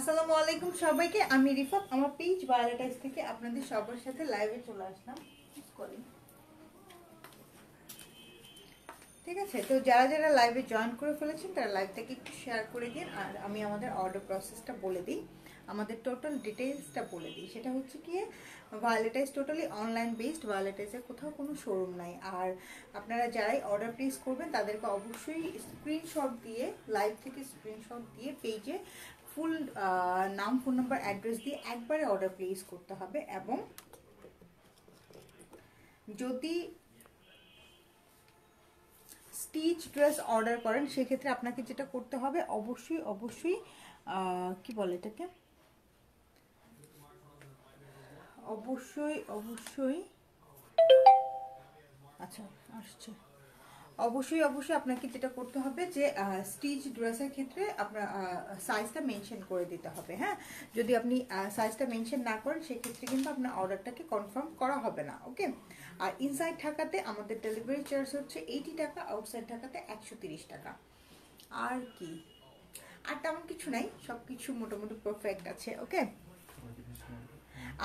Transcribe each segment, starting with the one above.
আসসালামু আলাইকুম সবাইকে, আমি রিফাত আমার পেজ ভায়োলেটাইজ থেকে আপনাদের সবার সাথে লাইভে চলে আসলাম। ঠিক আছে, তো যারা যারা লাইভে জয়েন করে ফেলেছেন তারা লাইভটাকে একটু শেয়ার করে দিন। আর আমি আমাদের অর্ডার প্রসেসটা বলে দিই, আমাদের টোটাল ডিটেইলসটা বলে দিই। সেটা হচ্ছে কি, ভায়োলেটাইজ টোটালি অনলাইন বেসড, ভায়োলেটাইজের কোথাও কোনো শোরুম নাই। আর আপনারা যারাই অর্ডার প্লেস করবেন তাদেরকে অবশ্যই স্ক্রিনশট দিয়ে, লাইভ থেকে স্ক্রিনশট দিয়ে পেজে ফুল নাম, ফোন নাম্বার, অ্যাড্রেস দিয়ে একবারে অর্ডার প্লেস করতে হবে। এবং যদি স্টিচ ড্রেস অর্ডার করেন সেক্ষেত্রে আপনাকে যেটা করতে হবে, অবশ্যই অবশ্যই কি বলে এটাকে, অবশ্যই অবশ্যই আচ্ছা আসছে, অবশ্যই অবশ্যই আপনাকে যেটা করতে হবে যে স্টিচ ড্রেসের ক্ষেত্রে আপনার সাইজটা মেনশন করে দিতে হবে। হ্যাঁ, যদি আপনি সাইজটা মেনশন না করেন সেক্ষেত্রে কিন্তু আপনার অর্ডারটাকে কনফার্ম করা হবে না। ওকে, আর ইনসাইড ঢাকাতে আমাদের ডেলিভারি চার্জ হচ্ছে 80 টাকা, আউটসাইড ঢাকাতে 130 টাকা। আর কি, আর তেমন কিছু নাই, সব কিছু মোটামুটি পারফেক্ট আছে। ওকে,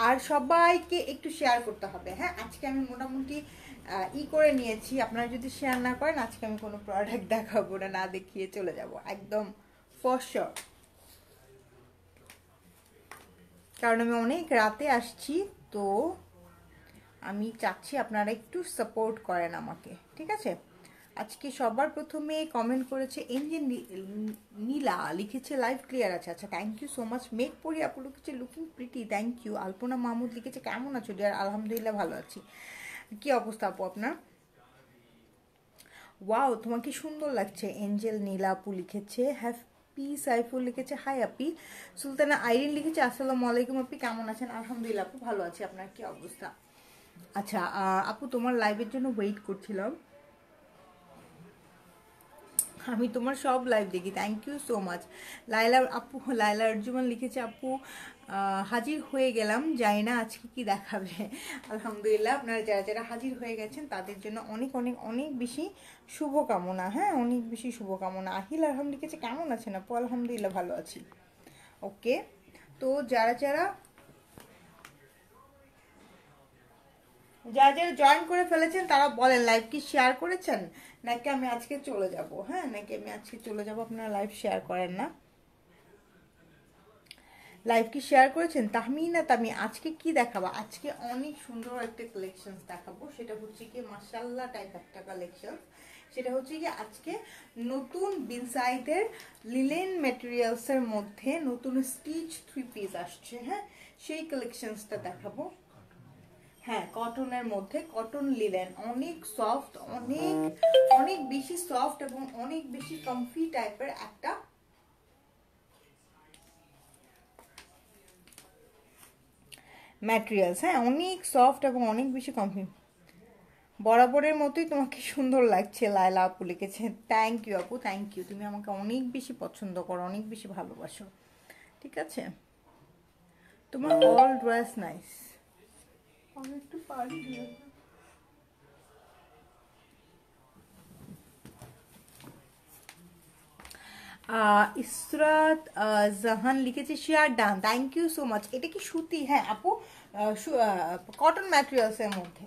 আর সবাইকে একটু শেয়ার করতে হবে। হ্যাঁ, আজকে আমি মোটামুটি করে নিয়েছি। আপনারা যদি শেয়ার না করেন আজকে আমি কোনো প্রোডাক্ট দেখাবো না, না দেখিয়ে চলে যাব একদম ফর শিওর। কারণ আমি অনেক রাতে আসছি, তো আমি চাচ্ছি আপনারা একটু সাপোর্ট করেন আমাকে। ঠিক আছে, আজকে সবার প্রথমে কমেন্ট করেছে এনজে নীলা, লিখেছে লাইভ ক্লিয়ার আছে। আচ্ছা, থ্যাংক ইউ সো মাচ। মেঘ পরি আপু লিখেছে লুকিং প্রিটি, থ্যাংক ইউ। আলপনা মাহমুদ লিখেছে কেমন আছো ডিয়ার? আলহামদুলিল্লাহ ভালো আছি। কি অবস্থা আপু আপনার? ওয়াও, তোমাকে সুন্দর লাগছে। এঞ্জেল নীলা আপু লিখেছে। হ্যাপি সাইফুল লিখেছে হাই আপি। সুলতানা আইরিন লিখেছে আসসালামু আলাইকুম আপি, কেমন আছেন? আলহামদুলিল্লাহ আপু ভালো আছি, আপনার কি অবস্থা? আচ্ছা আপু, তোমার লাইভের জন্য ওয়েট করছিলাম। আমি তোমার সব লাইভ দেখি, থ্যাংক ইউ সো মাচ। লাইলা আপু, লাইলা আরজুমান লিখেছে আপু হাজির হয়ে গেলাম, যাই না আজকে কি দেখাবে। আলহামদুলিল্লাহ, আপনারা যারা যারা হাজির হয়ে গেছেন তাদের জন্য অনেক অনেক অনেক বেশি শুভকামনা। হ্যাঁ, অনেক বেশি শুভকামনা। আহিল আলহাম লিখেছে কেমন আছেন আপু? আলহামদুলিল্লাহ ভালো আছি। ওকে, তো যারা যারা যারা যারা জয়েন করে ফেলেছেন তারা বলেন লাইভ কি শেয়ার করেছেন, নাকি আমি আজকে চলে যাব? হ্যাঁ, নাকি আমি আজকে চলে যাব? আপনারা লাইভ শেয়ার করেন না। লাইভ কি শেয়ার করেছেন? তাহমিনা তামি, আজকে কি দেখাবো? আজকে অনেক সুন্দর একটা কালেকশন দেখাবো। সেটা হচ্ছে কি মাশাআল্লাহ টাইপ একটা কালেকশন। সেটা হচ্ছে কি আজকে নতুন বিনসাইডের লিলেন ম্যাটেরিয়ালসের মধ্যে নতুন স্টিচ 3 পিস আসছে। হ্যাঁ, সেই কালেকশনসটা দেখাবো। হ্যাঁ, কটনের মধ্যে, কটন লিলেন, অনেক সফট, অনেক অনেক বেশি সফট এবং অনেক বেশি কমফি টাইপের একটা ম্যাটেরিয়ালস। হ্যাঁ, অনেক সফট এবং অনেক বেশি কমফি। বরাবরের মতোই তোমাকে সুন্দর লাগছে, লায়লা আপু লিখেছে। থ্যাংক ইউ আপু, থ্যাংক ইউ। তুমি আমাকে অনেক বেশি পছন্দ করো, অনেক বেশি ভালোবাসো। ঠিক আছে, তোমার অল ড্রেস নাইস। আমি একটু পারি। ইসরাত জাহান লিখেছে share done, thank you so much. এটা কি সুতি? হ্যাঁ আপু, কটন ম্যাটেরিয়ালসের মধ্যে।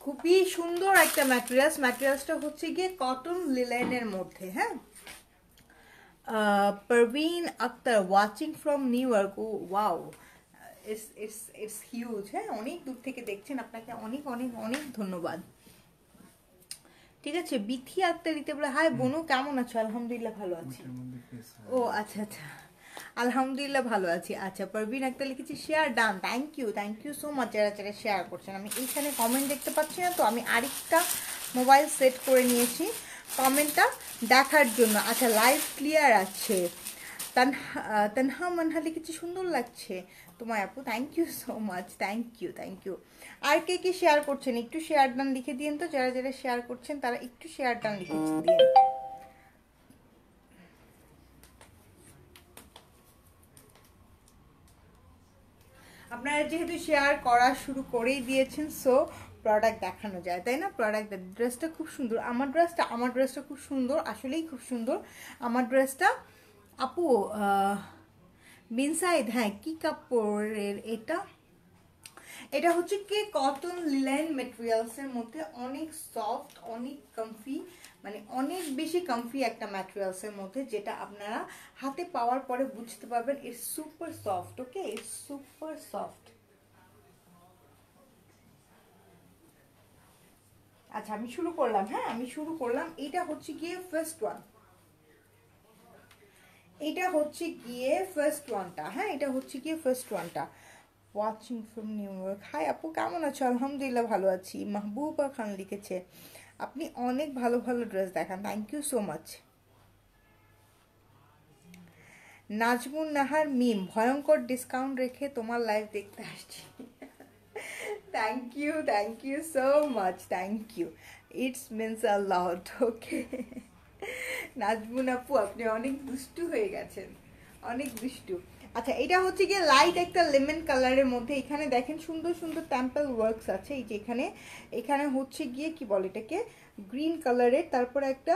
খুবই সুন্দর একটা ম্যাটেরিয়ালস। ম্যাটেরিয়ালসটা হচ্ছে গিয়ে কটন লিলেনের মধ্যে। হ্যাঁ, Parvin Akter watching from New York. Oh wow, it's huge. হ্যাঁ, অনেক দূর থেকে দেখছেন, আপনাকে অনেক অনেক অনেক ধন্যবাদ। ঠিক আছে, বিথি আক্তার দিতে বলে হাই বোনু, কেমন আছো? আলহামদুলিল্লাহ ভালো আছি। ও আচ্ছা আচ্ছা, আলহামদুলিল্লাহ ভালো আছি। আচ্ছা, পারভিন আক্তার লিখেছি share done, thank you so much যারা যারা শেয়ার করছেন। আমি এইখানে কমেন্ট দেখতে পাচ্ছি না, তো আমি আরেকটা মোবাইল সেট করে নিয়েছি কমেন্টটা দেখার জন্য। আচ্ছা, লাইভ ক্লিয়ার আছে। তানহা মানহা লিখেছি সুন্দর লাগছে তোমায় আপু, thank you so much, thank you thank you. আর কে কি শেয়ার করছেন একটু শেয়ার ডান লিখে দিন তো, যারা যারা শেয়ার করছেন তারা একটু শেয়ার ডান লিখে দিন। আপনারা যেহেতু শেয়ার করা শুরু করেই দিয়েছেন, সো প্রোডাক্ট দেখানো যায়, তাই না? প্রোডাক্ট, ড্রেসটা খুব সুন্দর, আমার ড্রেসটা খুব সুন্দর, আসলেই খুব সুন্দর আমার ড্রেসটা। আপু বিনসাইড, হ্যাঁ, কি কাপড়ের এটা? এটা হচ্ছে কি কটন লিলেন ম্যাটেরিয়ালসের মধ্যে, অনেক সফট, অনেক কমফি, মানে অনেক বেশি কমফি একটা ম্যাটেরিয়ালসের মধ্যে, যেটা আপনারা হাতে পাওয়ার পরে বুঝতে পারবেন it's super soft. Okay, it's super soft. আচ্ছা, আমি শুরু করলাম। হ্যাঁ, আমি শুরু করলাম। এটা হচ্ছে গিয়ে ফার্স্ট ওয়ান, এটা হচ্ছে গিয়ে ফার্স্ট ওয়ানটা। হ্যাঁ, এটা হচ্ছে গিয়ে ফার্স্ট ওয়ানটা। Watching from New York. Hi আপু, কেমন আছো? আলহামদুলিল্লাহ ভালো আছি। মাহবুবা খান লিখেছে, আপনি অনেক ভালো ভালো ড্রেস দেখান, thank you so much. Nazmun Nahar Mim, ভয়ঙ্কর ডিসকাউন্ট রেখে তোমার লাইভ দেখতে আসছি। Thank you so much, thank you, it's means a lot. Okay Nazmun আপু, আপনি অনেক দুষ্টু হয়ে গেছেন, অনেক দুষ্টু। আচ্ছা, এটা হচ্ছে গিয়ে লাইট একটা লেমন কালারের মধ্যে, এখানে দেখেন সুন্দর সুন্দর টেম্পল ওয়ার্কস আছে। এই যে এখানে, এখানে হচ্ছে গিয়ে কি বলে এটাকে, গ্রিন কালারের, তারপরে একটা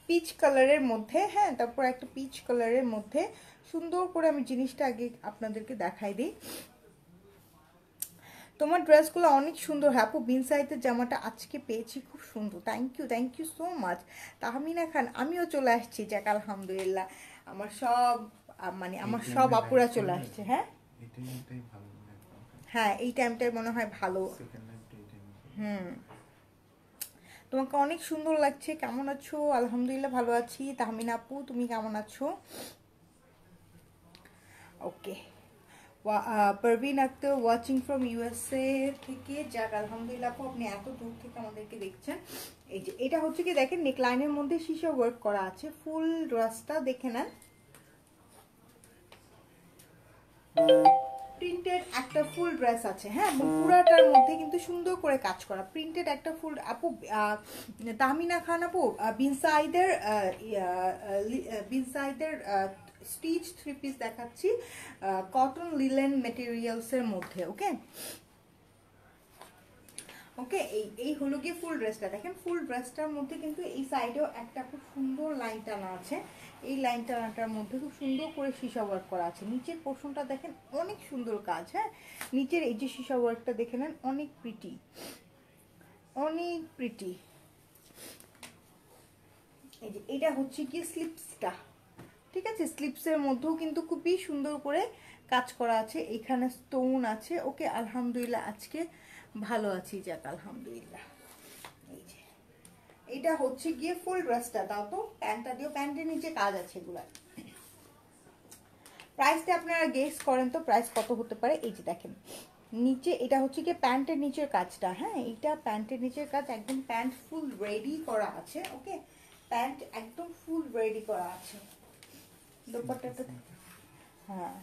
পিচ কালারের মধ্যে, হ্যাঁ, তারপর একটা পিচ কালারের মধ্যে সুন্দর করে আমি জিনিসটা আগে আপনাদেরকে দেখাই দিই। তোমার ড্রেসগুলো অনেক সুন্দর। হ্যাঁ আপু, বিনসাইতের জামাটা আজকে পেয়েছি, খুব সুন্দর, thank you so much. Tahmina Khan, আমিও চলে আসছি, যাক আলহামদুলিল্লাহ। আমার সব মানে আমার সব আপুরা চলে আসছে। হ্যাঁ হ্যাঁ, এই টাইমটাই মনে হয় ভালো। হুম, তোমাকে অনেক সুন্দর লাগছে। কেমন আছো? আলহামদুলিল্লাহ ভালো আছি। তাহমিনা আপু, তুমি কেমন আছো? Okay, Parvin Akter watching from USA থেকে, যাক আলহামদুলিল্লাহ আপু, আপনি এত দূর থেকে আমাদেরকে দেখছেন। এই যে এটা হচ্ছে কি দেখেন, নেকলাইনের মধ্যে শিশা ওয়ার্ক করা আছে, ফুল ড্রেসটা দেখে নেন। প্রিন্টেড একটা ফুল ড্রেস আছে, হ্যাঁ, পুরাটার মধ্যে কিন্তু সুন্দর করে কাজ করা, প্রিন্টেড একটা ফুল। আপু তাহমিনা খান আপু, বিনসাইদের স্টিচ থ্রি পিস দেখাচ্ছি, কটন লিলেন মেটেরিয়ালসের মধ্যে। ওকে ওকে, এই হলো গিয়ে ফুল ড্রেসটা। দেখেন ফুল ড্রেসটার মধ্যে কিন্তু এই সাইডেও একটা খুব সুন্দর লাইন টানা আছে, এই লাইন টানাটার মধ্যে খুব সুন্দর করে সীসা ওয়ার্ক করা আছে। নিচের পোর্শনটা দেখেন, অনেক সুন্দর কাজ। হ্যাঁ, নিচের এই যে সীসা ওয়ার্কটা দেখে নেন, অনেক প্রিটি, অনেক প্রিটি। এই যে এটা হচ্ছে কি স্লিপসটা, ঠিক আছে, স্লিপসের মধ্যেও কিন্তু খুবই সুন্দর করে কাজ করা আছে, এখানে স্টোন আছে। ওকে, আলহামদুলিল্লাহ আজকে ভালো আছি, যাক আলহামদুলিল্লাহ। এই যে এটা হচ্ছে গিয়ে ফুল ড্রেসটা। দাও তো প্যান্টটা দিও, প্যান্টের নিচে কাজ আছে এগুলা। প্রাইসটা আপনারা গেস করেন তো, প্রাইস কত হতে পারে? এই যে দেখেন নিচে, এটা হচ্ছে গিয়ে প্যান্টের নিচের কাজটা। হ্যাঁ, এটা প্যান্টের নিচের কাজ, একদম প্যান্ট ফুল রেডি করা আছে। ওকে, প্যান্ট একদম ফুল রেডি করা আছে। দোপাট্টাটা, হ্যাঁ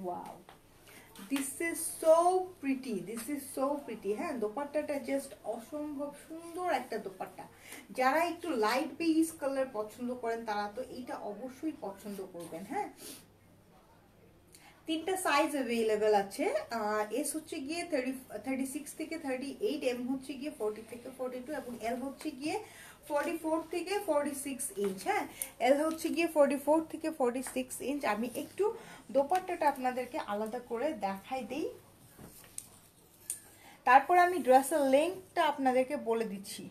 wow, this is so pretty, this is so pretty. হ্যাঁ, দোপাট্টাটা জাস্ট অসম্ভব সুন্দর একটা দোপাট্টা। যারা একটু লাইট বেজ কালার পছন্দ করেন তারা তো এইটা অবশ্যই পছন্দ করবেন। হ্যাঁ, তিনটা সাইজ অ্যাভেলেবেল আছে। এস হচ্ছে গিয়ে 36 থেকে 38, এম হচ্ছে গিয়ে 40 থেকে 42, এবং এল হচ্ছে গিয়ে 44 থেকে 46 ইঞ্চ। হ্যাঁ, এল হচ্ছে গিয়ে 44 থেকে 46 ইঞ্চ। আমি একটু দোপাট্টাটা আপনাদেরকে আলাদা করে দেখাই দিই, তারপর আমি ড্রেসের লেন্থটা আপনাদেরকে বলে দিচ্ছি।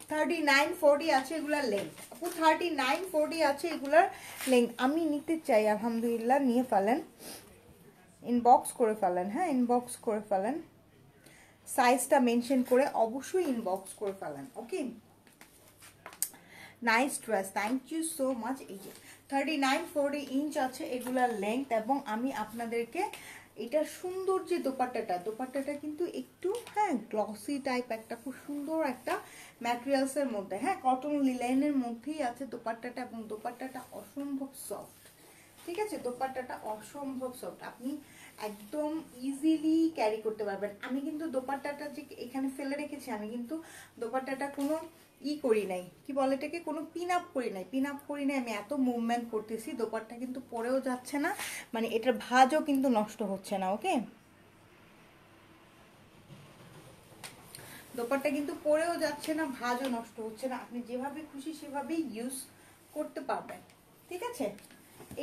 39-40 আছে এগুলার লেন্থ। আপু 39-40 আছে এগুলার লেন্থ। আমি নিতে চাই, আলহামদুলিল্লাহ নিয়ে ফেলেন, ইনবক্স করে ফেলেন। হ্যাঁ, ইনবক্স করে ফেলেন, সাইজটা মেনশন করে অবশ্যই ইনবক্স করে ফেলেন। Okay, nice dress, thank you so much. এই যে 39-40 ইঞ্চ আছে এগুলার লেন্থ, এবং আমি আপনাদেরকে এটা সুন্দর যে দোপাট্টাটা কিন্তু একটু, হ্যাঁ, গ্লসি টাইপ একটা, খুব সুন্দর একটা ম্যাটেরিয়ালসের মধ্যে। হ্যাঁ, কটন লিলেনের মধ্যেই আছে দোপাট্টাটা, এবং দোপাট্টাটা অসম্ভব সফট, ঠিক আছে, দোপাট্টাটা অসম্ভব সফট, আপনি একদম ইজিলি ক্যারি করতে পারবেন। আমি কিন্তু দোপাট্টাটা যে এখানে ফেলে রেখেছি, আমি কিন্তু দোপাট্টাটা কোনো করি নাই, কি বলে এটাকে, কোনো পিন আপ করি নাই, আমি এত মুভমেন্ট করতেছি, দোপাট্টা কিন্তু পরেও যাচ্ছে না, মানে এটার ভাঁজও কিন্তু নষ্ট হচ্ছে না। ওকে, দোপাট্টা কিন্তু পরেও যাচ্ছে না, ভাঁজও নষ্ট হচ্ছে না, আপনি যেভাবে খুশি সেভাবেই ইউজ করতে পারবেন। ঠিক আছে,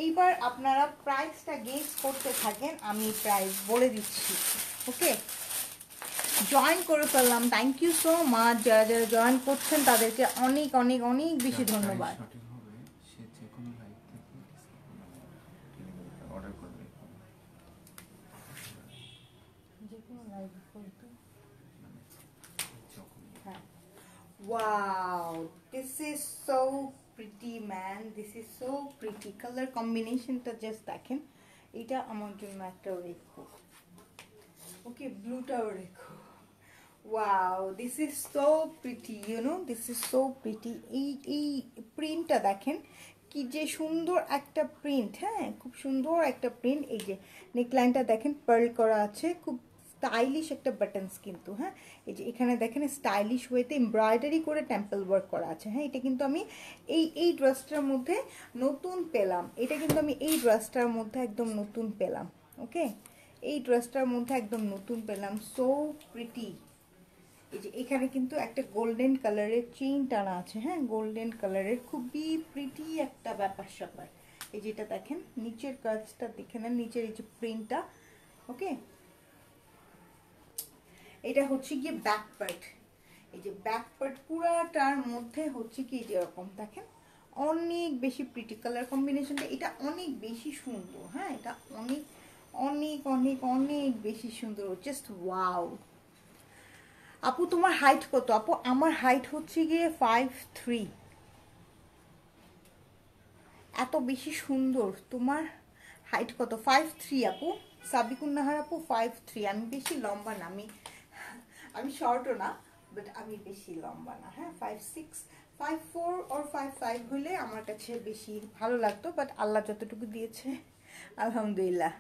এইবার আপনারা প্রাইসটা গেস করতে থাকেন, আমি প্রাইস বলে দিচ্ছি। ওকে, জয়েন করে ফেললাম, থ্যাংক ইউ সো মাচ, যারা যারা জয়েন করছেন তাদেরকে অনেক অনেক অনেক বেশি ধন্যবাদ। Wow, this is so pretty man, this is so pretty, color combination টা জাস্ট দেখেন, এটা আমার জন্য একটা রেখো। ওকে, ব্লুটাও রেখো। Wow, this is so pretty, you know, this is so pretty. এই প্রিন্টটা দেখেন কি যে সুন্দর একটা প্রিন্ট, হ্যাঁ খুব সুন্দর একটা প্রিন্ট। এই যে নেকলাইনটা দেখেন পার্ল করা আছে, খুব স্টাইলিশ একটা বাটনস কিন্তু, হ্যাঁ এই যে এখানে দেখেন স্টাইলিশ ওয়েতে এমব্রয়ডারি করে টেম্পল ওয়ার্ক করা আছে। হ্যাঁ এটা কিন্তু আমি এই ড্রেসটার মধ্যে নতুন পেলাম, এটা কিন্তু আমি এই ড্রেসটার মধ্যে একদম নতুন পেলাম। ওকে, এই ড্রেসটার মধ্যে একদম নতুন পেলাম, সো প্রিটি। এই যে এখানে কিন্তু একটা গোল্ডেন কালারের চেইন টানা আছে, হ্যাঁ গোল্ডেন কালারের, খুবই প্রিটি একটা ব্যাপার স্যাপার। এই যেটা দেখেন নিচের কাজটা দেখে নেন, নিচের এই যে প্রিন্টটা। ওকে, এটা হচ্ছে গিয়ে ব্যাক পার্ট, এই যে ব্যাক পার্ট পুরাটার মধ্যে হচ্ছে কি এরকম দেখেন, অনেক বেশি প্রিটি কালার কম্বিনেশনটা, এটা অনেক বেশি সুন্দর। হ্যাঁ এটা অনেক অনেক অনেক অনেক বেশি সুন্দর, জাস্ট ওয়াও। আপু তোমার হাইট কত? আপু আমার হাইট হচ্ছে গিয়ে 5'3". এত বেশি সুন্দর, তোমার হাইট কত? 5'3" আপু। সাবিকুন নাহার আপু 5'3", আমি বেশি লম্বা না, আমি শর্টও না, বাট আমি বেশি লম্বা না। হ্যাঁ 5'6", 5'4" or 5'5" হলে আমার কাছে বেশি ভালো লাগতো, বাট আল্লাহ যতটুকু দিয়েছে আলহামদুলিল্লাহ।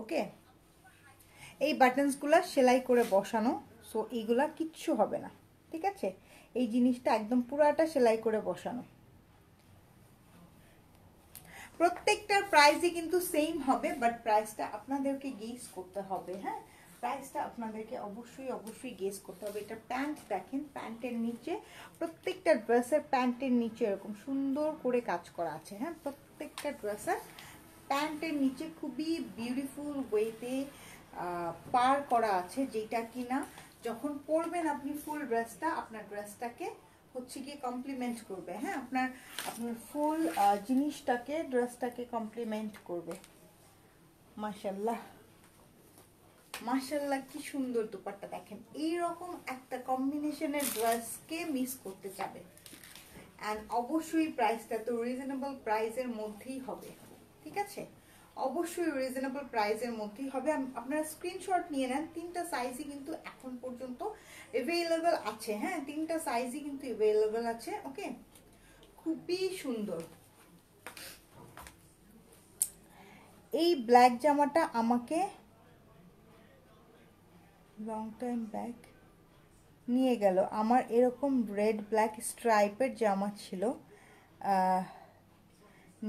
ওকে, এই বাটনসগুলো সেলাই করে বসানো, সো এইগুলা কিচ্ছু হবে না। ঠিক আছে, এই জিনিসটা একদম পুরাটা সেলাই করে বসানো। প্রত্যেকটার প্রাইসই কিন্তু সেম হবে, বাট প্রাইসটা আপনাদেরকে গেস করতে হবে। হ্যাঁ প্রাইসটা আপনাদেরকে অবশ্যই অবশ্যই গেস করতে হবে। এটা প্যান্ট দেখেন, প্যান্টের নিচে প্রত্যেকটা ড্রেসের প্যান্টের নিচে এরকম সুন্দর করে কাজ করা আছে। হ্যাঁ প্রত্যেকটা ড্রেসের প্যান্টের নিচে খুবই বিউটিফুল ওয়েতে পার করা আছে, যেটা কিনা যখন পরবেন আপনি ফুল ড্রেসটা, আপনার ড্রেসটাকে হচ্ছে গিয়ে কমপ্লিমেন্ট করবে। হ্যাঁ আপনার ফুল জিনিসটাকে, ড্রেসটাকে কমপ্লিমেন্ট করবে। মাশাআল্লাহ মাশাআল্লাহ, কি সুন্দর দোপাট্টা দেখেন, এইরকম একটা কম্বিনেশনের ড্রেসকে মিস করতে যাবে। অ্যান্ড অবশ্যই প্রাইসটা তো রিজনেবল প্রাইসের মধ্যেই হবে। ঠিক আছে, অবশ্যই রিজনেবল প্রাইসের মধ্যেই হবে। আপনারা স্ক্রিনশট নিয়ে নেন, 3টা সাইজই কিন্তু এখন পর্যন্ত অ্যাভেলেবল আছে। হ্যাঁ 3টা সাইজই কিন্তু অ্যাভেলেবল আছে। ওকে, খুবই সুন্দর। এই ব্ল্যাক জামাটা আমাকে লং টাইম ব্যাক নিয়ে গেল, আমার এরকম রেড ব্ল্যাক স্ট্রাইপের জামা ছিল,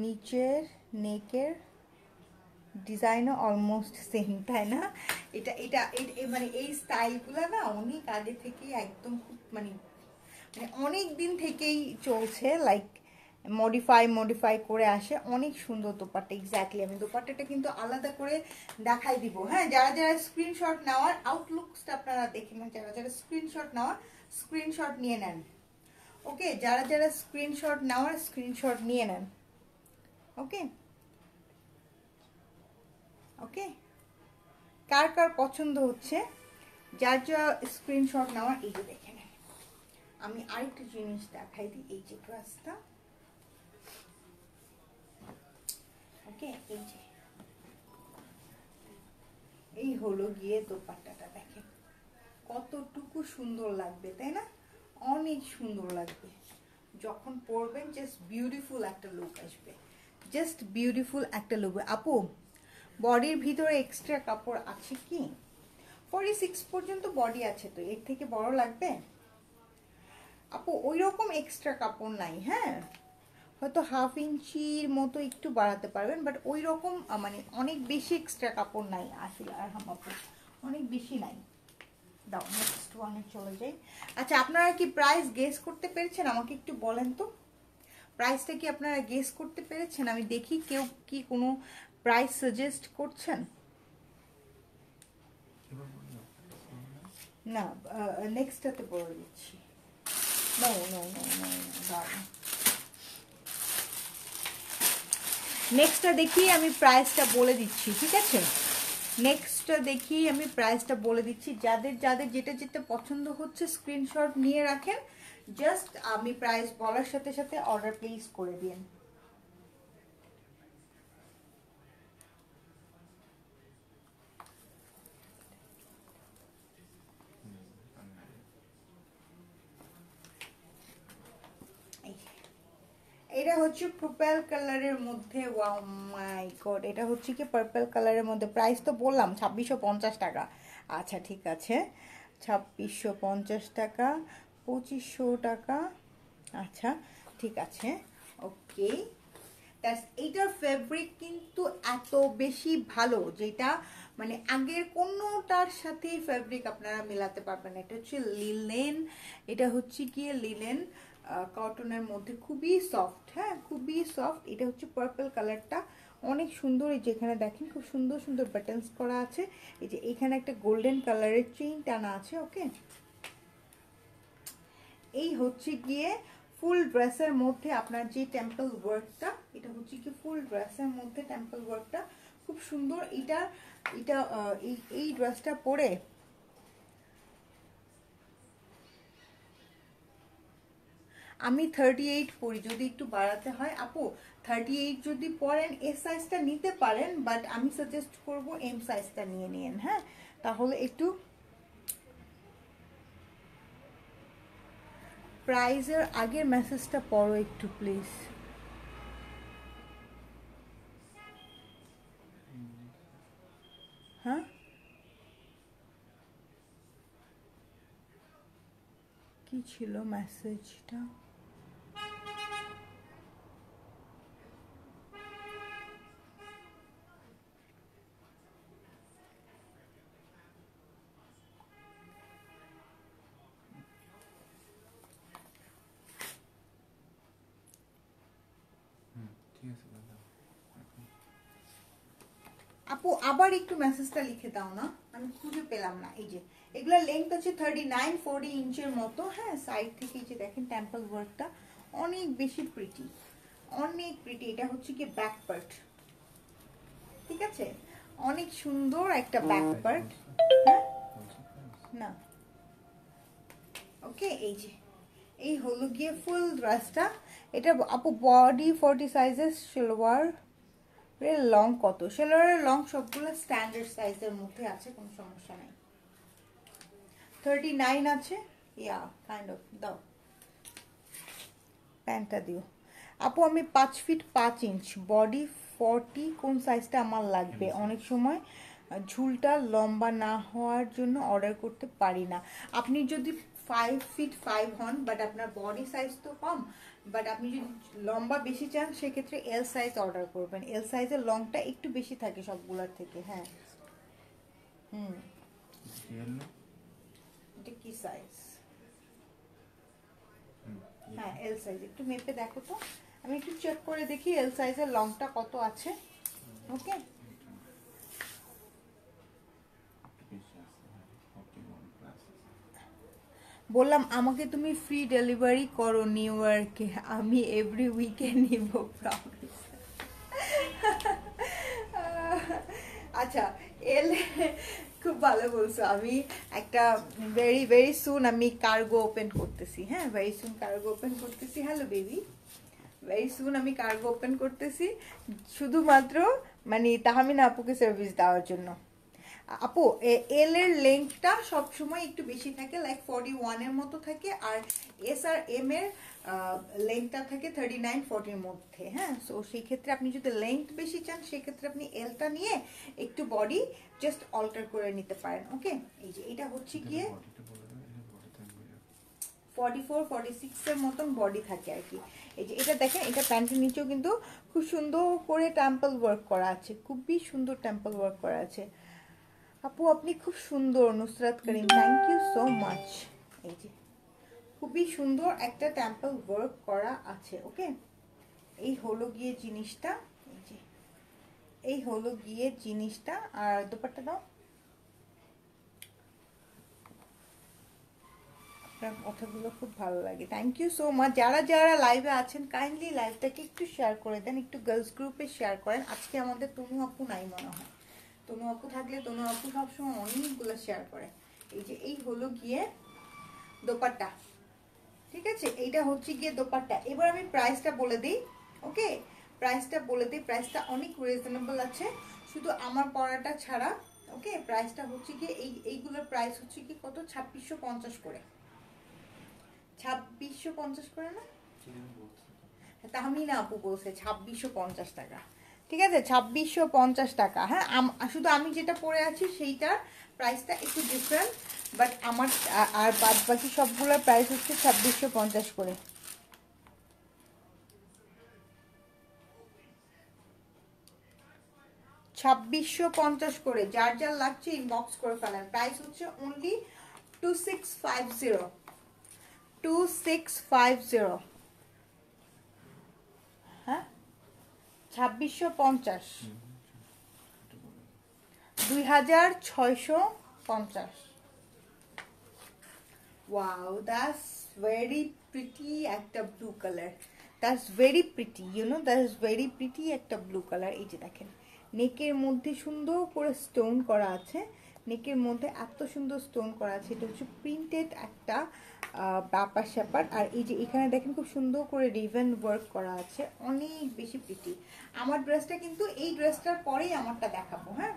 নিচের নেকের ডিজাইনও অলমোস্ট সেম, তাই না? এটা এটা মানে এই স্টাইলগুলো না অনেক আগে থেকেই একদম খুব মানে অনেক দিন থেকেই চলছে, লাইক মডিফাই করে আসে, অনেক সুন্দর দোপাট্টা। এক্স্যাক্টলি, আমি দোপাট্টাটা কিন্তু আলাদা করে দেখাই দিব। হ্যাঁ যারা যারা স্ক্রিনশট নেওয়ার, আউটলুকসটা আপনারা দেখে নেন, যারা যারা স্ক্রিনশট নেওয়ার স্ক্রিনশট নিয়ে নেন। ওকে, যারা যারা স্ক্রিনশট নেওয়ার স্ক্রিনশট নিয়ে নেন। ওকে ওকে, কার কার পছন্দ হচ্ছে, যার যা স্ক্রিনশট নেওয়ার, এই যে দেখে নেন। আমি আরেকটা জিনিস দেখাই দিই, এই যে ড্রেসটা। ওকে, এই হলো গিয়ে দোপাট্টাটা, দেখেন কতটুকু সুন্দর লাগবে, তাই না? অনেক সুন্দর লাগবে, যখন পরবেন জাস্ট বিউটিফুল একটা লুক আসবে, জাস্ট বিউটিফুল একটা লুক। আপু বডির ভিতরে এক্সট্রা কাপড় আছে কি? 46 পর্যন্ত বডি আছে, তো এর থেকে বড় লাগবে আপু? ওই রকম এক্সট্রা কাপড় নাই, হ্যাঁ হয়তো হাফ ইঞ্চির মতো একটু বাড়াতে পারবেন, বাট ওই রকম মানে অনেক বেশি এক্সট্রা কাপড় নাই আসলে। আর আপু অনেক বেশি নাই। দাও নেক্সট ওয়ানে চলে যাই। আচ্ছা আপনারা কি প্রাইস গেস করতে পেরেছেন? আমাকে একটু বলেন তো প্রাইসটা কি আপনারা গেস করতে পেরেছেন? আমি দেখি কেউ কি কোনো প্রাইস সাজেস্ট করছেন। না নেক্সটটাতে বলে দিচ্ছি। নো নো নো নো দাঁড়ান, নেক্সটটা দেখি আমি প্রাইসটা বলে দিচ্ছি, ঠিক আছে? নেক্সটটা দেখি আমি প্রাইসটা বলে দিচ্ছি। যাদের যাদের যেটা যেটা পছন্দ হচ্ছে স্ক্রিনশট নিয়ে রাখেন, জাস্ট আমি প্রাইস বলার সাথে সাথে অর্ডার প্লেস করে দিন। এটা হচ্ছে পার্পল কালারের মধ্যে, ওয়াও মাই গড, এটা হচ্ছে কি পার্পল কালারের মধ্যে। প্রাইস তো বললাম 2650 টাকা। আচ্ছা ঠিক আছে, 2650 টাকা, 2500 টাকা। আচ্ছা ঠিক আছে, ওকে। এইটার ফেব্রিক কিন্তু এত বেশি ভালো, যেটা মানে আগের কোনোটার সাথে ফেব্রিক আপনারা মেলাতে পারবেন। এটা হচ্ছে লিলেন, এটা হচ্ছে কি লিলেন কটনের মধ্যে, খুবই সফট, হ্যাঁ খুবই সফট। এটা হচ্ছে পার্পল কালারটা, অনেক সুন্দর। এই যেখানে দেখেন খুব সুন্দর সুন্দর বাটনস করা আছে। এই যে এখানে একটা গোল্ডেন কালারের চেইন টানা আছে, ওকে। এই হচ্ছে গিয়ে ফুল ড্রেসের মধ্যে আপনার যে টেম্পল ওয়ার্কটা, এটা হচ্ছে কি ফুল ড্রেসের মধ্যে টেম্পল ওয়ার্কটা খুব সুন্দর। এটা এটা এই ড্রেসটা পরে আমি 38 পরি, যদি একটু বাড়াতে হয় আপু 38 যদি পরেন এস সাইজটা নিতে পারেন, বাট আমি সাজেস্ট করব এম সাইজটা নিয়ে নিন, হ্যাঁ তাহলে একটু প্রাইজের আগের মেসেজটা পড়ো একটু প্লিজ। হ্যাঁ কি ছিল মেসেজটা? আপু আবার একটু মেসেজটা লিখে দাও না, আমি খুঁজে পেলাম না। এই যে এগুলোর লেন্থ হচ্ছে 39-40 ইঞ্চের মতো, হ্যাঁ সাইড থেকে এই যে দেখেন টেম্পল ওয়ার্কটা অনেক বেশি প্রিটি, অনেক প্রিটি। এটা হচ্ছে কি ব্যাক পার্ট, ঠিক আছে, অনেক সুন্দর একটা ব্যাক পার্ট, হ্যাঁ না ওকে। এই যে এই হলো গিয়ে ফুল ড্রেসটা। এটা আপু বডি 40 সাইজের, সালোয়ার লং কত? সালোয়ারের লং সবগুলো স্ট্যান্ডার্ড সাইজের মধ্যে আছে, কোনো সমস্যা নাই। 39 আছে, ইয়া কাইন্ড অফ। দাও প্যান্টটা দিও আপু। আমি 5 ফিট 5 ইঞ্চ, বডি 40, কোন সাইজটা আমার লাগবে? অনেক সময় ঝুলটা লম্বা না হওয়ার জন্য অর্ডার করতে পারি না। আপনি যদি 5 ফিট 5 হন, বাট আপনার বডি সাইজ তো কম, বাট আপনি যদি লম্বা বেশি চান সেক্ষেত্রে এল সাইজ অর্ডার করবেন। এল সাইজের লংটা একটু বেশি থাকে সবগুলোর থেকে, হ্যাঁ। হুম এটা কি সাইজ? হ্যাঁ এল সাইজ, একটু মেপে দেখো তো, আমি একটু চেক করে দেখি এল সাইজের লংটা কত আছে, ওকে। বললাম আমাকে তুমি ফ্রি ডেলিভারি করো নিউ ইয়র্কে, আমি এভরি উইকেন্ড নিব প্রমিস। আচ্ছা এল, খুব ভালো বলছো। আমি একটা ভেরি ভেরি সুন আমি কার্গো ওপেন করতেছি, হ্যাঁ ভেরি সুন কার্গো ওপেন করতেছি। হ্যালো বেবি, ভেরি সুন আমি কার্গো ওপেন করতেছি, শুধুমাত্র মানে তাহমিনা আপুকে সার্ভিস দেওয়ার জন্য। আপু এল এর লেন্থটা সবসময় একটু বেশি থাকে, লাইক 41 এর মতো থাকে, আর এস আর এম এর লেন্থটা থাকে 39 40 মধ্যে। হ্যাঁ, সো সেই ক্ষেত্রে আপনি যদি লেন্থ বেশি চান সেক্ষেত্রে আপনি এলটা নিয়ে একটু বডি জাস্ট অল্টার করে নিতে পারেন। ওকে, এই যে এটা হচ্ছে গিয়ে 44 46 এর মতন বডি থাকে আর কি। এই যে এটা দেখেন, এটা প্যান্টের নিচেও কিন্তু খুব সুন্দর করে টেম্পল ওয়ার্ক করা আছে, খুবই সুন্দর টেম্পল ওয়ার্ক করা আছে। আপু আপনি খুব সুন্দর, নুসরাত করিম, থ্যাংক ইউ সো মাচ। এই যে খুবই সুন্দর একটা টেম্পল ওয়ার্ক করা আছে। ওকে, এই হলো গিয়ে জিনিসটা, এই যে এই হলো গিয়ে জিনিসটা। আর দোপাট্টা দাও। আপনার কথাগুলো খুব ভালো লাগে, থ্যাংক ইউ সো মাচ। যারা যারা লাইভে আছেন কাইন্ডলি লাইভটাকে একটু শেয়ার করে দেন, একটু গার্লস গ্রুপে শেয়ার করেন। আজকে আমাদের তনু আপু নাই মনে হয়, তনু আপু থাকলে তনু আপু সবসময় অনেকগুলো শেয়ার করে। এই যে এই হলো গিয়ে দোপাট্টা, ঠিক আছে, এইটা হচ্ছে গিয়ে দোপাট্টা। এবার আমি প্রাইসটা বলে দিই। ওকে, প্রাইসটা বলে দিই, প্রাইসটা অনেক রিজনেবল আছে শুধু আমার পড়াটা ছাড়া। ওকে, প্রাইসটা হচ্ছে গিয়ে এইগুলোর প্রাইস হচ্ছে কি কত, 2650 করে, 2650 করে না, তাহমিনা আপু বলছে 2650 টাকা। ঠিক আছে, 2650 টাকা। হ্যাঁ, শুধু আমি যেটা পরে আছি সেইটার প্রাইসটা একটু ডিফারেন্ট, বাট আমার আর বাদ বাকি সবগুলোর প্রাইস হচ্ছে 2650 করে। 2650 করে, যার যার লাগছে ইনবক্স করে ফেলেন। প্রাইস হচ্ছে অনলি 2650, 2650। হ্যাঁ, 2650, 2650। Wow, that's very pretty একটা blue colour, that's very pretty, you know, that is very pretty একটা ব্লু কালার। এই যে দেখেন, নেকের মধ্যে সুন্দর করে স্টোন করা আছে, নেকের মধ্যে এত সুন্দর স্টোন করা আছে, এটা হচ্ছে প্রিন্টেড একটা ব্যাপার স্যাপার। আর এই যে এখানে দেখেন খুব সুন্দর করে রিভেন ওয়ার্ক করা আছে, অনেক বেশি প্রিটি। আমার ড্রেসটা কিন্তু এই ড্রেসটার পরেই আমারটা দেখাবো। হ্যাঁ,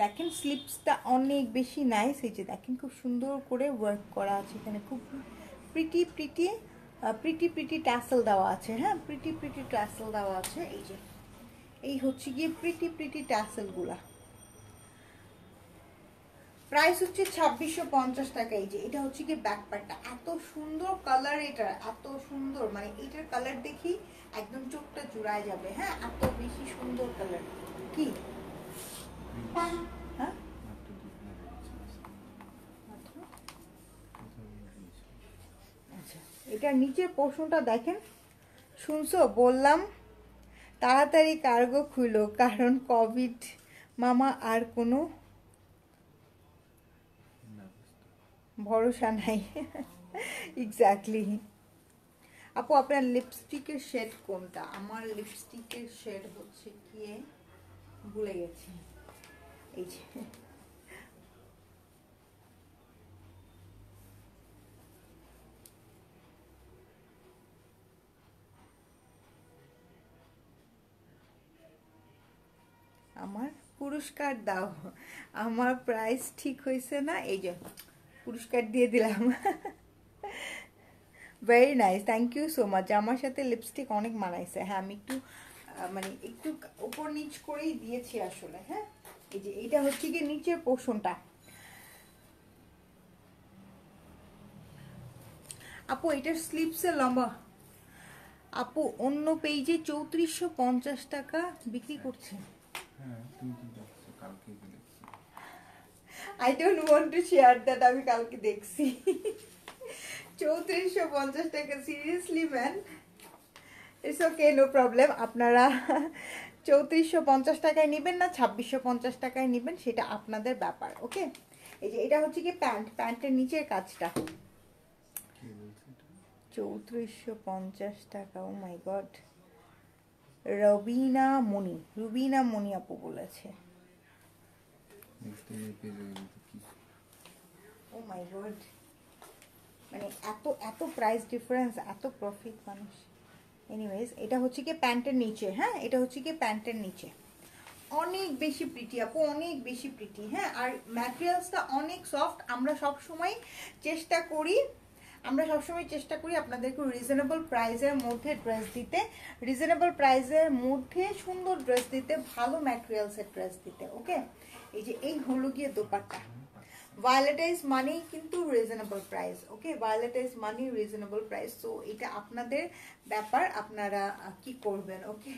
দেখেন স্লিপসটা অনেক বেশি নাইস। এই যে দেখেন খুব সুন্দর করে ওয়ার্ক করা আছে এখানে, খুব pretty pretty pretty pretty tassel দেওয়া আছে। হ্যাঁ, প্রিটি প্রিটি ট্যাসেল দেওয়া আছে। এই যে এই হচ্ছে গিয়ে প্রিটি প্রিটি ট্যাসেলগুলা। প্রাইস হচ্ছে 2650 টাকা। এই যে এটা হচ্ছে গিয়ে ব্যাক পার্টটা, এত সুন্দর কালার, এটা এত সুন্দর, মানে এটার কালার দেখি একদম চোখটা জুড়ায় যাবে। হ্যাঁ, এত বেশি সুন্দর কালার। কি হ্যাঁ, আচ্ছা, এটার নিচের পোর্শনটা দেখেন, শুনছো বললাম তাড়াতাড়ি কার্গো খুলো, কারণ কোভিড মামা আর কোনো ভরসা নাই। এক্স্যাক্টলি। আপু আপনার লিপস্টিকের শেড কোনটা? আমার লিপস্টিকের শেড হচ্ছে গিয়ে ভুলে গেছি। এই যে আমার পুরস্কার দাও, আমার প্রাইস ঠিক হয়েছে না, এই যে পুরস্কার দিয়ে দিলাম। Very nice, thank you so much. আমার সাথে লিপস্টিক অনেক মানাইছে। হ্যাঁ, আমি একটু মানে একটু উপর নিচ করেই দিয়েছি আসলে। হ্যাঁ, এই যে এটা হচ্ছে কি নিচের পোর্শনটা। আপু এটার স্লিপসের লম্বা, আপু অন্য পেজে 3450 টাকা বিক্রি করছে। I don't want to share that, আমি কালকে দেখছি। 3450 টাকা, seriously man? It's okay, no problem. আপনারা 3450 টাকায় নেবেন না 2650 টাকায় নেবেন, সেটা আপনাদের ব্যাপার। ওকে, এই যে এটা হচ্ছে কি প্যান্টের নিচের কাজটা, 3450 টাকা। ও মাই গড, রুবিনা মনি আপু বলেছে। ও মাই গড, মানে এত এত প্রাইস ডিফারেন্স, এত প্রফিট মানুষ। এনিওয়েজ, এটা হচ্ছে কি প্যান্টের নিচে। হ্যাঁ, এটা হচ্ছে কি প্যান্টের নিচে, অনেক বেশি প্রিটি আপু, অনেক বেশি প্রিটি। হ্যাঁ, আর ম্যাটেরিয়ালসটা অনেক সফট। আমরা সবসময় চেষ্টা করি আপনাদেরকে রিজনেবল প্রাইসের মধ্যে ড্রেস দিতে, রিজনেবল প্রাইসের মধ্যে সুন্দর ড্রেস দিতে, ভালো ম্যাটেরিয়ালসের ড্রেস দিতে। ওকে, এই যে এই হলো গিয়ে দোপাট্টা। ভায়োলেটা ইজ মানি কিন্তু reasonable price. Okay, Violeta is money reasonable price. So এটা আপনাদের ব্যাপার, আপনারা কি করবেন। Okay,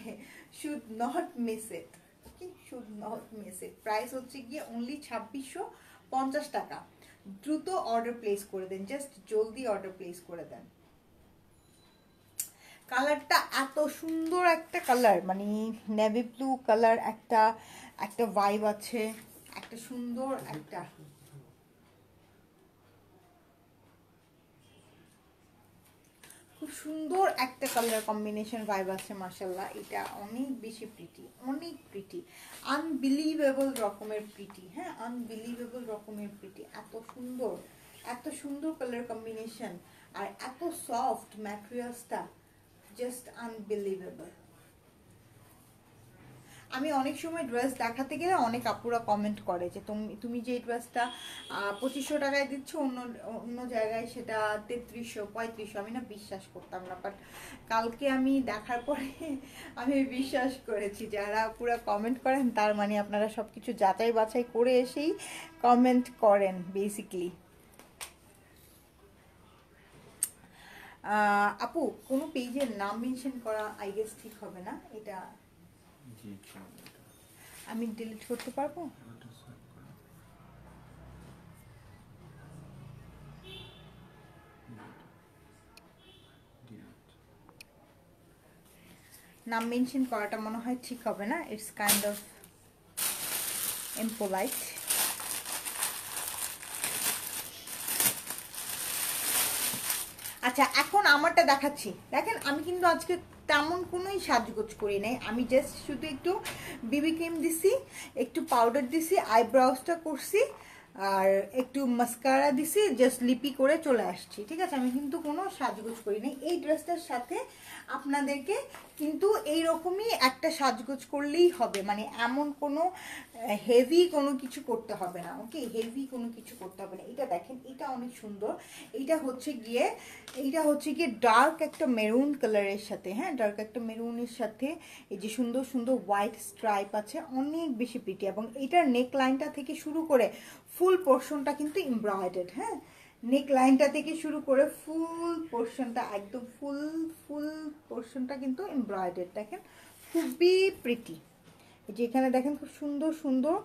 should not miss it. Okay, should not miss it. Price হচ্ছে গিয়ে অনলি 2650 টাকা। দ্রুত অর্ডার প্লেস করে দেন, জাস্ট জলদি অর্ডার প্লেস করে দেন। কালারটা এত সুন্দর একটা কালার, মানে নেভি ব্লু কালার, একটা একটা ভাইব আছে, একটা সুন্দর একটা খুব সুন্দর একটা কালার কম্বিনেশন ভাইব আছে। মাশাআল্লাহ, এটা অনেক বেশি প্রিটি, অনেক প্রিটি, আনবিলিভেবল রকমের প্রিটি। হ্যাঁ, আনবিলিভেবল রকমের প্রিটি। এত সুন্দর কালার কম্বিনেশন, আর এত সফট ম্যাটেরিয়ালসটা, জাস্ট আনবিলিভেবল। আমি অনেক সময় ড্রেস দেখাতে গেলে অনেক আপুরা কমেন্ট করে যে তুমি যে ড্রেসটা 2500 টাকায় দিচ্ছ, অন্য অন্য জায়গায় সেটা 3300 3500। আমি না বিশ্বাস করতাম না, বাট কালকে আমি দেখার পরে আমি বিশ্বাস করেছি। যারা পুরো কমেন্ট করেন তার মানে আপনারা সব কিছু যাচাই বাছাই করে এসেই কমেন্ট করেন বেসিকলি। আপু, কোনো পেজের নাম মেনশন করা আই গেস ঠিক হবে না, এটা আমি ডিলিট করতে পারবো? নাম মেনশন করাটা মনে হয় ঠিক হবে না, ইটস কাইন্ড অফ ইম্পোলাইট। আচ্ছা, এখন আমারটা দেখাচ্ছি। দেখেন, আমি কিন্তু আজকে তেমন কোনোই সাজগোজ করি নাই। আমি জাস্ট শুধু একটু বিবি ক্রিম দিছি, একটু পাউডার দিছি, আইব্রাউজটা করছি, আর একটু মাস্কারা দিছি, জাস্ট লিপি করে চলে আসছি। ঠিক আছে, আমি কিন্তু কোনো সাজগোজ করি নাই। এই ড্রেসটার সাথে আপনাদেরকে কিন্তু এইরকমই একটা সাজগোজ করলেই হবে, মানে এমন কোনো হেভি কোনো কিছু করতে হবে না। ওকে, হেভি কোনো কিছু করতে হবে না। এটা দেখেন, এটা অনেক সুন্দর। এইটা হচ্ছে গিয়ে ডার্ক একটা মেরুন কালারের সাথে, হ্যাঁ, ডার্ক একটা মেরুনের সাথে এই যে সুন্দর সুন্দর হোয়াইট স্ট্রাইপ আছে, অনেক বেশি প্রিটি। এবং এটার নেক লাইনটা থেকে শুরু করে ফুল পোর্শনটা কিন্তু এমব্রয়ডার্ড। হ্যাঁ, নেক লাইনটা থেকে শুরু করে ফুল পোর্শনটা, একদম ফুল ফুল পোর্শনটা কিন্তু এমব্রয়ডার্ড। দেখেন, খুবই প্রিটি। যেখানে দেখেন খুব সুন্দর সুন্দর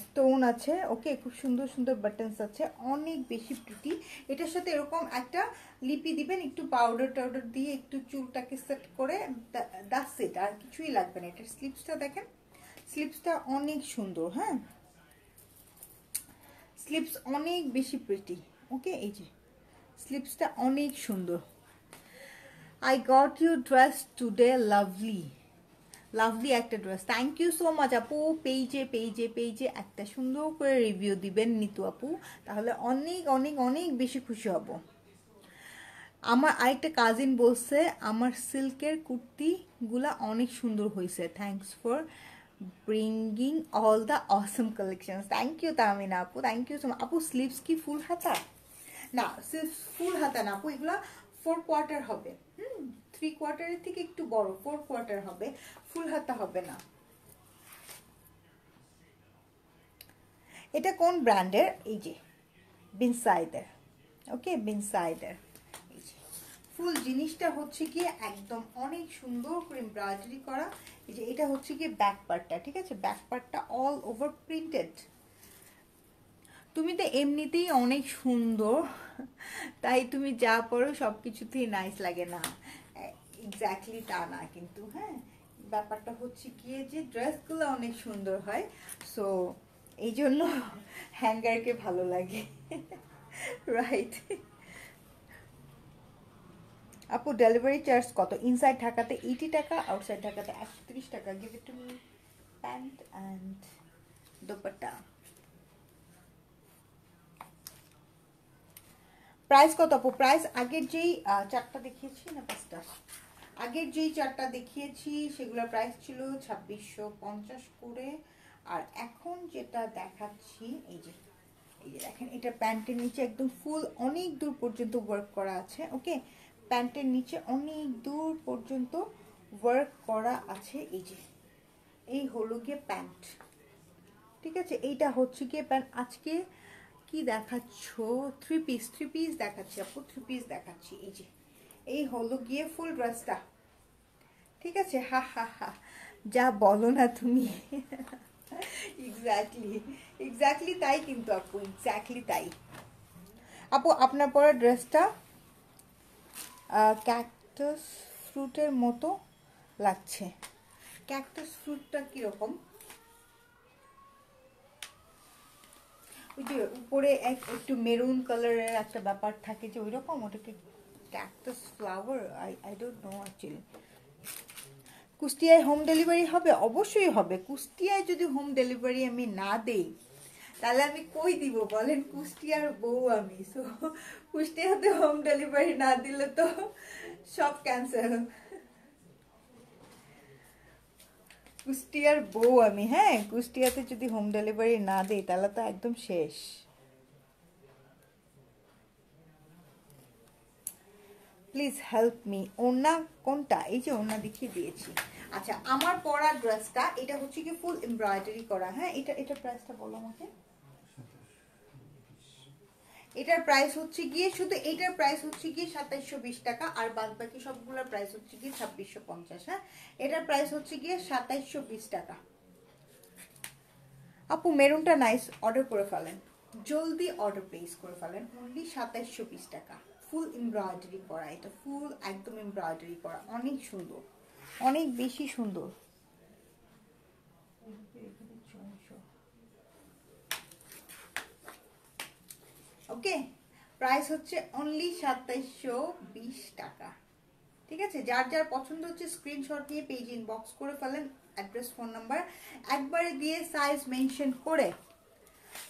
স্টোন আছে। ওকে, খুব সুন্দর সুন্দর বাটনস আছে, অনেক বেশি প্রিটি। এটার সাথে এরকম একটা লিপি দিবেন, একটু পাউডার টাউডার দিয়ে একটু চুলটাকে সেট করে, দ্যাটস ইট, আর কিছুই লাগবে না। এটার স্লিপসটা দেখেন, স্লিপসটা অনেক সুন্দর। হ্যাঁ, স্লিপস অনেক বেশি প্রিটি। ওকে, এই যে স্লিপসটা অনেক সুন্দর। I got you dress today, lovely, lovely একটা dress. Thank you so much আপু। পেজে পেজে পেজে একটা সুন্দর করে রিভিউ দিবেন নিতু আপু, তাহলে অনেক অনেক অনেক বেশি খুশি হব। আমার আরেকটা কাজিন বলছে আমার সিল্কের কুর্তিগুলা অনেক সুন্দর হয়েছে, thanks for bringing all the awesome collection. Thank you Tamina আপু, থ্যাংক ইউ সো মাচ আপু। স্লিভস কি ফুল হাতা? না, স্লিভস ফুল হাতা না আপু, এগুলা 4 কোয়ার্টার হবে। 3 কোয়ার্টারের থেকে একটু বড়, 4 কোয়ার্টার হবে, ফুল হাতা হবে না। এটা কোন ব্র্যান্ডের? এই যে বিনসাইডার। ওকে, বিনসাইডার। এই যে ফুল জিনিসটা হচ্ছে কি একদম অনেক সুন্দর করে এমব্রয়ডারি করা। এই যে এটা হচ্ছে কি ব্যাক পার্টটা, ঠিক আছে, ব্যাক পার্টটা অল ওভার প্রিন্টেড। তুমি তো এমনিতেই অনেক সুন্দর, তাই তুমি যা পরো সব কিছুতেই নাইস লাগে না, এক্স্যাক্টলি তা না কিন্তু। হ্যাঁ, ব্যাপারটা হচ্ছে গিয়ে যে ড্রেসগুলো অনেক সুন্দর হয়, সো এই জন্য হ্যাঙ্গারকে ভালো লাগে, রাইট। আপু, ডেলিভারি চার্জ কত? ইনসাইড ঢাকাতে 80 টাকা, আউটসাইড ঢাকাতে 130 টাকা। Give it to me. Pant and dupatta. Price কত আপু? প্রাইস আগের যেই চারটা দেখিয়েছি না, 5টা, আগের যেই চারটা দেখিয়েছি সেগুলোর প্রাইস ছিল 2650 করে, আর এখন যেটা দেখাচ্ছি এই যে দেখেন, এটা প্যান্টের নিচে একদম ফুল অনেক দূর পর্যন্ত ওয়ার্ক করা আছে। ওকে, প্যান্টের নিচে অনেক দূর পর্যন্ত ওয়ার্ক করা আছে। এই হলো গিয়ে প্যান্ট, ঠিক আছে। এইটা হচ্ছে গিয়ে প্যান্ট। আজকে কি দেখাচ্ছ? থ্রি পিস দেখাচ্ছি আপু, থ্রি পিস দেখাচ্ছি। এই হলো গিয়ে ফুল ড্রেসটা, ঠিক আছে। হা হা হা, যা বলো না তুমি। এক্স্যাক্টলি তাই কিন্তু আপু, এক্স্যাক্টলি তাই। আপু আপনার পরা ড্রেসটা ক্যাকটাস ফ্রুটের মতো লাগছে। ক্যাকটাস ফ্রুটটা কিরকম? ওই যে উপরে একটু মেরুন কালারের একটা ব্যাপার থাকে যে ওইরকম, ওটাকে cactus flower, I don't know actually. কুষ্টিয়ায় হোম ডেলিভারি হবে? অবশ্যই হবে। কুষ্টিয়ায় যদি হোম ডেলিভারি আমি না দেই তাহলে আমি কই দিব বলেন? কুষ্টিয়ার বউ আমি, সো কুষ্টিয়াতে হোম ডেলিভারি না দিলে তো সব ক্যান্সেল। কুষ্টিয়ার বউ আমি, হ্যাঁ, কুষ্টিয়াতে যদি হোম ডেলিভারি না দেই তাহলে তো একদম শেষ। Please help me. ওড়না কোনটা? এই যে ওড়না দেখিয়ে দিয়েছি। আচ্ছা, আমার পরা ড্রেসটা এটা হচ্ছে কি ফুল এমব্রয়ডারি করা। হ্যাঁ, এটার প্রাইসটা বলো আমাকে। এটার প্রাইস হচ্ছে গিয়ে, শুধু এটার প্রাইস হচ্ছে গিয়ে 2720 টাকা, আর বাদ বাকি সবগুলোর প্রাইস হচ্ছে গিয়ে 2650। হ্যাঁ, এটার প্রাইস হচ্ছে গিয়ে 2720 টাকা। আপু মেরুনটা নাইস, অর্ডার করে ফেলেন, জলদি অর্ডার প্লেস করে ফেলেন। অনলি 2720 টাকা, ফুল এমব্রয়ডারি করা। এটা ফুল একদম এমব্রয়ডারি করা, অনেক সুন্দর, অনেক বেশি সুন্দর। ওকে, প্রাইস হচ্ছে অনলি 2720 টাকা, ঠিক আছে। যার যার পছন্দ হচ্ছে স্ক্রিনশট নিয়ে পেজ ইনবক্স করে ফেলেন, অ্যাড্রেস ফোন নাম্বার একবারে দিয়ে সাইজ মেনশন করে।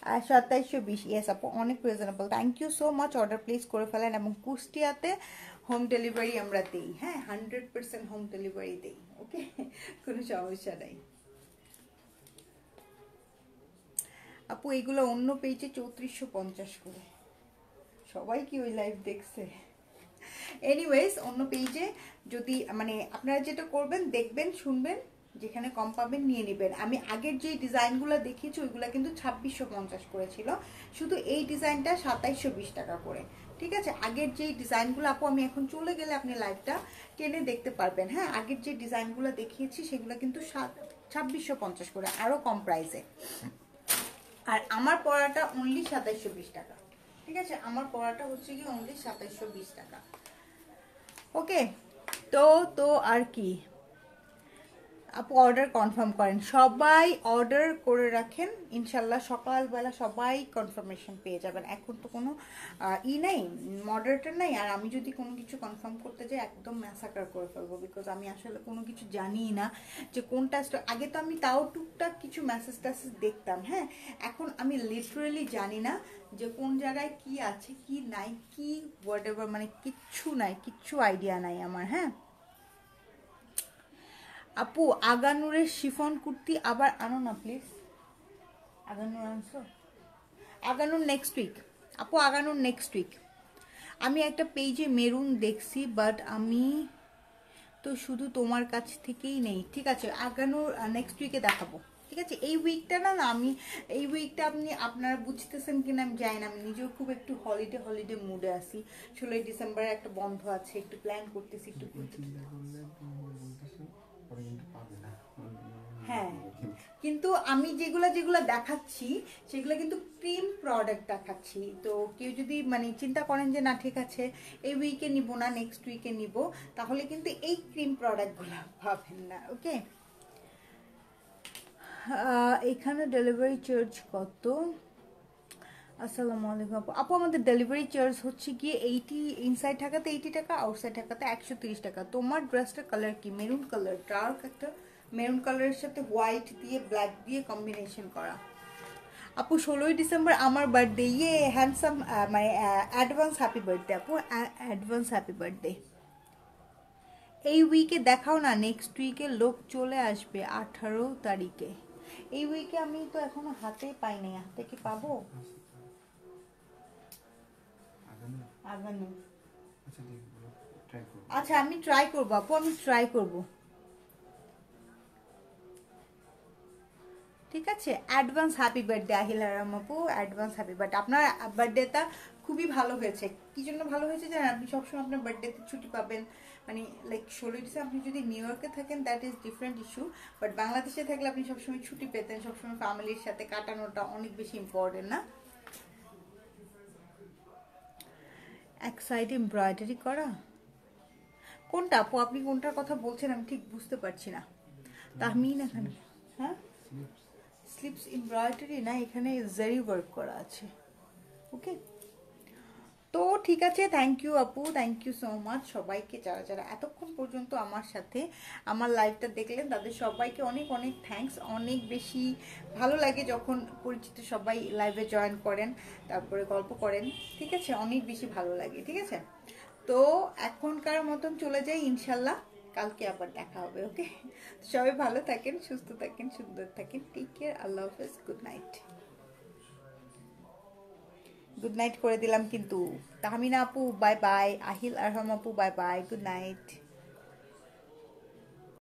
2720, ইয়েস আপু, অনেক reasonable. Thank you so much. Order place করে ফেলেন, এবং কুষ্টিয়াতে হোম ডেলিভারি আমরা দিই। হ্যাঁ, 100% হোম ডেলিভারি দিই। ওকে, কোনো সমস্যা নেই আপু। এইগুলো অন্য পেজে 3450 করে। সবাই কি ওই লাইভ দেখছে? এনিওয়েজ, অন্য পেজে যদি মানে আপনারা যেটা করবেন, দেখবেন, শুনবেন, যেখানে কম পাবেন নিয়ে নেবেন। আমি আগের যে ডিজাইনগুলো দেখিয়েছি ওইগুলো কিন্তু 2650 করেছিল, শুধু এই ডিজাইনটা 2720 টাকা করে, ঠিক আছে। আগের যে ডিজাইনগুলো আপু, আমি এখন চলে গেলে আপনি লাইভটা টেনে দেখতে পারবেন। হ্যাঁ, আগের যে ডিজাইনগুলো দেখিয়েছি সেগুলো কিন্তু 2650 করে, আরও কম প্রাইসে। আর আমার পড়াটা অনলি 2720 টাকা, ঠিক আছে। আমার পড়াটা হচ্ছে কি অনলি 2720 টাকা। ওকে, তো আর কি আপু, অর্ডার কনফার্ম করেন, সবাই অর্ডার করে রাখেন, ইনশাল্লাহ সকালবেলা সবাই কনফার্মেশন পেয়ে যাবেন। এখন তো কোনো নাই, মডারেটর নাই, আর আমি যদি কোনো কিছু কনফার্ম করতে যাই একদম ম্যাসাকার করে ফেলবো, বিকজ আমি আসলে কোনো কিছু জানিই না যে কোনটা। আগে তো আমি তাও টুকটাক কিছু মেসেজ ট্যাসেজ দেখতাম, হ্যাঁ, এখন আমি লিটারেলি জানি না যে কোন জায়গায় কি আছে কি নাই, কি হোয়াট এভার, মানে কিচ্ছু নাই, কিচ্ছু আইডিয়া নাই আমার। হ্যাঁ আপু, আগানুরের শিফন কুর্তি আবার আনো না প্লিজ। আগানুর আনছো? আগানুর নেক্সট উইক আপু, আগানুর নেক্সট উইক। আমি একটা পেজে মেরুন দেখছি, বাট আমি তো শুধু তোমার কাছ থেকেই নেই। ঠিক আছে, আগানুর নেক্সট উইকে দেখাবো, ঠিক আছে। এই উইকটা না আমি এই উইকটা আপনারা বুঝতেছেন কিনা আমি জানি না, আমি নিজেও খুব একটু হলিডে মুডে আছি। 16ই ডিসেম্বরে একটা বন্ধ আছে, একটু প্ল্যান করতেছি, একটু হ্যাঁ। কিন্তু আমি যেগুলা দেখাচ্ছি সেগুলো কিন্তু ক্রিম প্রোডাক্ট দেখাচ্ছি। তো কেউ যদি মানে চিন্তা করেন যে না ঠিক আছে এই উইকে নিব না, নেক্সট উইকে নিব, তাহলে কিন্তু এই ক্রিম প্রোডাক্টগুলো পাবেন না। ওকে, এখানে ডেলিভারি চার্জ কত? আসসালামু আলাইকুম আপু, আমাদের ডেলিভারি চার্জ হচ্ছে গিয়ে 80, ইনসাইড ঢাকাতে 80 টাকা, আউটসাইড ঢাকাতে 130 টাকা। তোমার ড্রেসটার কালার কি? মেরুন কালার, ডার্ক একটা মেরুন কালারের সাথে হোয়াইট দিয়ে ব্ল্যাক দিয়ে কম্বিনেশন করা। আপু 16ই ডিসেম্বর আমার বার্থডে, ইয়ে হ্যান্ডসাম, মানে অ্যাডভান্স হ্যাপি বার্থডে আপু, অ্যাডভান্স হ্যাপি বার্থডে। এই উইকে দেখাও না, নেক্সট উইকে লোক চলে আসবে 18 তারিখে। এই উইকে আমি তো এখনো হাতে পাইনি, হাতে কি পাবো? আগানো। আচ্ছা আমি ট্রাই করবো আপু, আমি ট্রাই করবো। ঠিক আছে, অ্যাডভান্স হ্যাপি বার্থডে আহিল আরাম আপু, অ্যাডভান্স হ্যাপি বার্থডে। আপনার বার্থডেটা খুবই ভালো হয়েছে। কি জন্য ভালো হয়েছে জানেন? আপনি সবসময় আপনার বার্থডেতে ছুটি পাবেন, মানে লাইক 16 ডিসেম্বর। আপনি যদি নিউ ইয়র্কে থাকেন that is different issue, but বাংলাদেশে থাকলে আপনি সবসময় ছুটি পেতেন, সবসময় ফ্যামিলির সাথে কাটানোটা অনেক বেশি ইম্পর্টেন্ট না? এক সাইডে এমব্রয়ডারি করা কোনটা আপু? আপনি কোনটার কথা বলছেন আমি ঠিক বুঝতে পারছি না। তাহমিন এখানে, হ্যাঁ স্লিপস এমব্রয়ডারি না, এখানে জারি ওয়ার্ক করা আছে। ওকে, তো ঠিক আছে, থ্যাংক ইউ আপু, থ্যাংক ইউ সো মাচ সবাইকে, যারা যারা এতক্ষণ পর্যন্ত আমার সাথে আমার লাইভটা দেখলেন তাদের সবাইকে অনেক অনেক থ্যাঙ্কস। অনেক বেশি ভালো লাগে যখন পরিচিত সবাই লাইভে জয়েন করেন, তারপরে গল্প করেন। ঠিক আছে, অনেক বেশি ভালো লাগে। ঠিক আছে, তো এখনকার মতন চলে যাই, ইনশাল্লাহ কালকে আবার দেখা হবে। ওকে, সবাই ভালো থাকেন, সুস্থ থাকেন, সুন্দর থাকেন। টেক কেয়ার, আল্লাহ হাফেজ, গুড নাইট। গুড নাইট করে দিলাম কিন্তু। তাহমিনা আপু বাই বাই, আহিল আরহাম আপু বাই বাই, গুড নাইট।